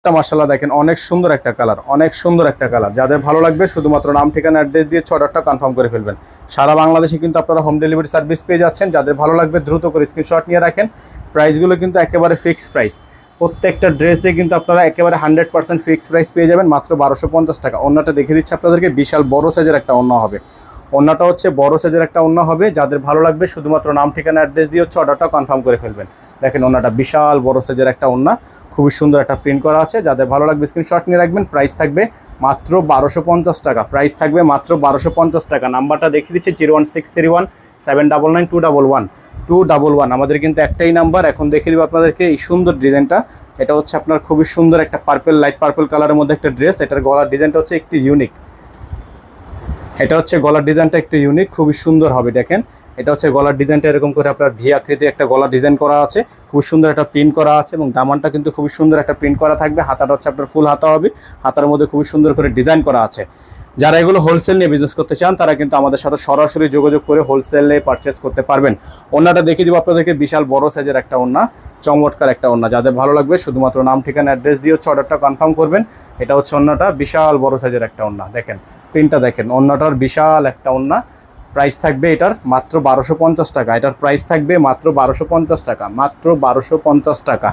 কালারটা মাশাআল্লাহ দেখেন অনেক সুন্দর একটা কালার, অনেক সুন্দর একটা কালার। যাদের ভালো লাগবে শুধুমাত্র নাম ঠিকানা অ্যাড্রেস দিয়ে অর্ডারটা কনফার্ম করে ফেলবেন। সারা বাংলাদেশে কিন্তু আপনারা হোম ডেলিভারি সার্ভিস পেয়ে যাচ্ছেন। যাদের ভালো লাগবে দ্রুত করে স্ক্রিনশট নিয়ে রাখেন। প্রাইসগুলো কিন্তু একেবারে ফিক্সড প্রাইস, প্রত্যেকটা ড্রেসে কিন্তু আপনারা একেবারে 100% ফিক্সড প্রাইস পেয়ে যাবেন মাত্র 1250 টাকা। ওন্নাটা দেখে দিচ্ছি আপনাদেরকে, বিশাল বড় সাইজের একটা ওন্না হবে। ওন্নাটা হচ্ছে বড় সাইজের একটা ওন্না হবে। যাদের ভালো লাগবে শুধুমাত্র নাম ঠিকানা অ্যাড্রেস দিয়ে অর্ডারটা কনফার্ম করে ফেলবেন। দেখেন ওন্নাটা বিশাল বড় সাইজের একটা ওন্না, খুবই সুন্দর একটা প্রিন্ট করা আছে। যাদের ভালো লাগবে স্ক্রিনশট নিয়ে রাখবেন। প্রাইস থাকবে মাত্র 1250 টাকা, প্রাইস থাকবে মাত্র 1250 টাকা। নাম্বারটা দেখিয়ে দিচ্ছি 01631 799 211 আমাদের কিন্তু একটাই নাম্বার। এখন দেখিয়ে দেবো আপনাদেরকে এই সুন্দর ডিজাইনটা। এটা হচ্ছে আপনার খুবই সুন্দর একটা পার্পল, লাইট পার্পল কালারের মধ্যে একটা ড্রেস। এটার গলার ডিজাইনটা হচ্ছে একটু ইউনিক। এটা হচ্ছে গলার ডিজাইনটা একটু ইউনিক, খুবই সুন্দর হবে। দেখেন এটা হচ্ছে গলার ডিজাইনটা, এরকম করে আপনার ভি আকৃতি একটা গলার ডিজাইন করা আছে, খুব সুন্দর একটা প্রিন্ট করা আছে এবং দামানটা কিন্তু খুবই সুন্দর একটা প্রিন্ট করা থাকবে। হাতাটা হচ্ছে আপনার ফুল হাতা হবে, হাতার মধ্যে খুবই সুন্দর করে ডিজাইন করা আছে। যারা এগুলো হোলসেল নিয়ে বিজনেস করতে চান তারা কিন্তু আমাদের সাথে সরাসরি যোগাযোগ করে হোলসেলে পারচেস করতে পারবেন। ওন্নাটা দেখিয়ে দিব আপনাদেরকে, বিশাল বড় সাইজের একটা ওন্না, চমৎকার একটা ওন্না। যাদের ভালো লাগবে শুধুমাত্র নাম ঠিকানা অ্যাড্রেস দিয়ে অর্ডারটা কনফার্ম করবেন। এটা হচ্ছে ওন্নাটা, বিশাল বড় সাইজের একটা ওন্না। দেখেন প্রিন্টটা দেখেন, ওন্নাটার বিশাল একটা ওন্না। প্রাইস থাকবে এটার মাত্র 1250 টাকা। এটার প্রাইস থাকবে মাত্র 1250 টাকা, মাত্র 1250 টাকা।